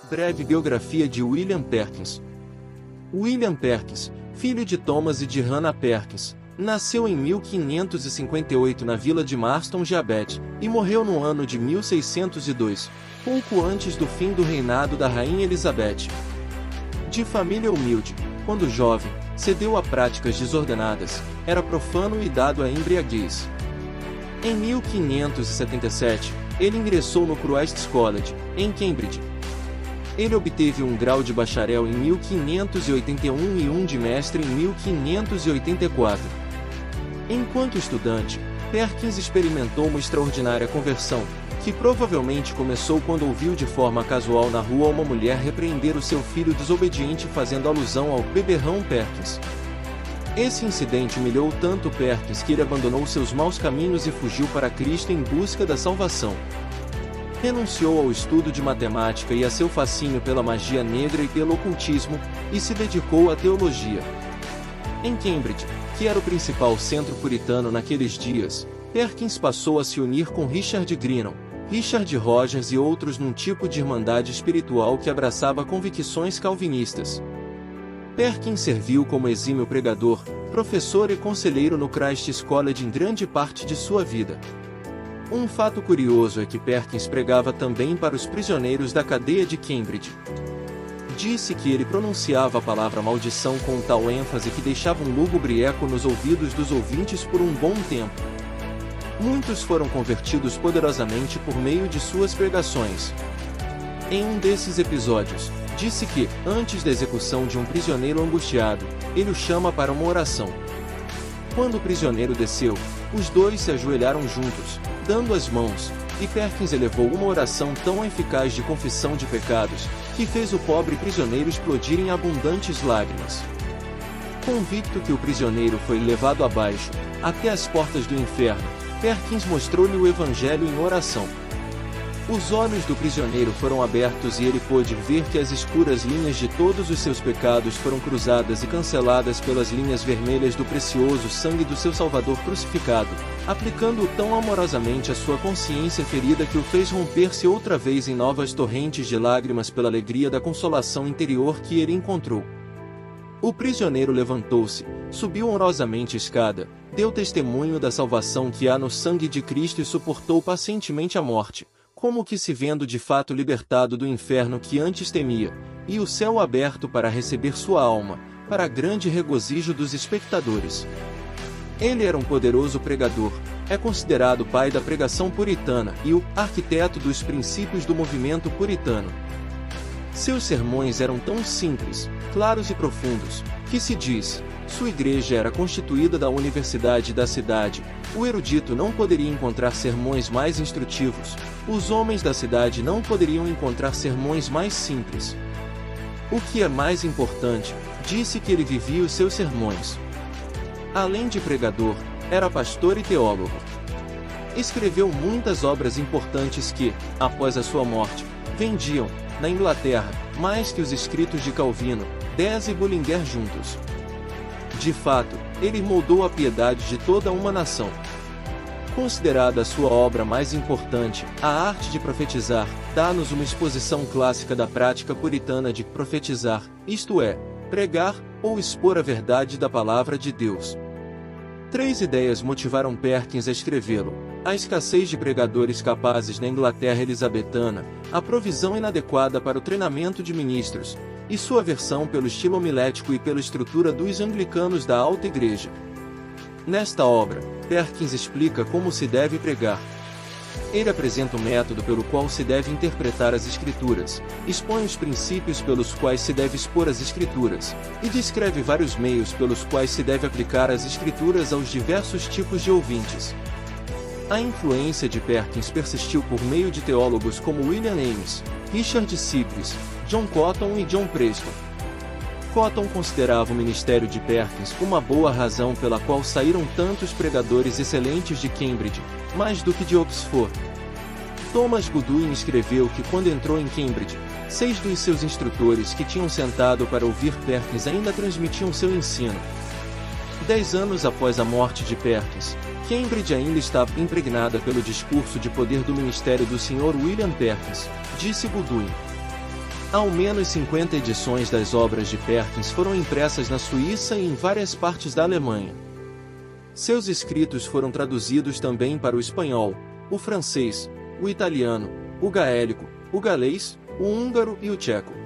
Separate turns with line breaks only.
Breve biografia de William Perkins. William Perkins, filho de Thomas e de Hannah Perkins, nasceu em 1558 na vila de Marston Geabet, e morreu no ano de 1602, pouco antes do fim do reinado da Rainha Elizabeth. De família humilde, quando jovem, cedeu a práticas desordenadas, era profano e dado à embriaguez. Em 1577, ele ingressou no Christ's College, em Cambridge. Ele obteve um grau de bacharel em 1581 e um de mestre em 1584. Enquanto estudante, Perkins experimentou uma extraordinária conversão, que provavelmente começou quando ouviu de forma casual na rua uma mulher repreender o seu filho desobediente fazendo alusão ao beberrão Perkins. Esse incidente humilhou tanto Perkins que ele abandonou seus maus caminhos e fugiu para Cristo em busca da salvação. Renunciou ao estudo de matemática e a seu fascínio pela magia negra e pelo ocultismo, e se dedicou à teologia. Em Cambridge, que era o principal centro puritano naqueles dias, Perkins passou a se unir com Richard Greenon, Richard Rogers e outros num tipo de irmandade espiritual que abraçava convicções calvinistas. Perkins serviu como exímio pregador, professor e conselheiro no Christ's College em grande parte de sua vida. Um fato curioso é que Perkins pregava também para os prisioneiros da cadeia de Cambridge. Disse que ele pronunciava a palavra maldição com tal ênfase que deixava um lúgubre eco nos ouvidos dos ouvintes por um bom tempo. Muitos foram convertidos poderosamente por meio de suas pregações. Em um desses episódios, disse que, antes da execução de um prisioneiro angustiado, ele o chama para uma oração. Quando o prisioneiro desceu, os dois se ajoelharam juntos, dando as mãos, e Perkins elevou uma oração tão eficaz de confissão de pecados, que fez o pobre prisioneiro explodir em abundantes lágrimas. Convicto que o prisioneiro foi levado abaixo, até as portas do inferno, Perkins mostrou-lhe o Evangelho em oração. Os olhos do prisioneiro foram abertos e ele pôde ver que as escuras linhas de todos os seus pecados foram cruzadas e canceladas pelas linhas vermelhas do precioso sangue do seu Salvador crucificado, aplicando-o tão amorosamente à sua consciência ferida que o fez romper-se outra vez em novas torrentes de lágrimas pela alegria da consolação interior que ele encontrou. O prisioneiro levantou-se, subiu honrosamente a escada, deu testemunho da salvação que há no sangue de Cristo e suportou pacientemente a morte, como que se vendo de fato libertado do inferno que antes temia, e o céu aberto para receber sua alma, para grande regozijo dos espectadores. Ele era um poderoso pregador, é considerado pai da pregação puritana e o arquiteto dos princípios do movimento puritano. Seus sermões eram tão simples, claros e profundos, que se diz, sua igreja era constituída da universidade da cidade, o erudito não poderia encontrar sermões mais instrutivos, os homens da cidade não poderiam encontrar sermões mais simples. O que é mais importante, disse que ele vivia os seus sermões. Além de pregador, era pastor e teólogo. Escreveu muitas obras importantes que, após a sua morte, vendiam, na Inglaterra, mais que os escritos de Calvino, Beza e Bullinger juntos. De fato, ele moldou a piedade de toda uma nação. Considerada a sua obra mais importante, A Arte de Profetizar, dá-nos uma exposição clássica da prática puritana de profetizar, isto é, pregar, ou expor a verdade da palavra de Deus. 3 ideias motivaram Perkins a escrevê-lo: a escassez de pregadores capazes na Inglaterra elizabetana, a provisão inadequada para o treinamento de ministros, e sua aversão pelo estilo homilético e pela estrutura dos anglicanos da alta igreja. Nesta obra, Perkins explica como se deve pregar. Ele apresenta o método pelo qual se deve interpretar as Escrituras, expõe os princípios pelos quais se deve expor as Escrituras, e descreve vários meios pelos quais se deve aplicar as Escrituras aos diversos tipos de ouvintes. A influência de Perkins persistiu por meio de teólogos como William Ames, Richard Sibbes, John Cotton e John Preston. Cotton considerava o ministério de Perkins uma boa razão pela qual saíram tantos pregadores excelentes de Cambridge, mais do que de Oxford. Thomas Goodwin escreveu que quando entrou em Cambridge, 6 dos seus instrutores que tinham sentado para ouvir Perkins ainda transmitiam seu ensino. 10 anos após a morte de Perkins, Cambridge ainda estava impregnada pelo discurso de poder do ministério do Sr. William Perkins, disse Goodwin. Ao menos 50 edições das obras de Perkins foram impressas na Suíça e em várias partes da Alemanha. Seus escritos foram traduzidos também para o espanhol, o francês, o italiano, o gaélico, o galês, o húngaro e o tcheco.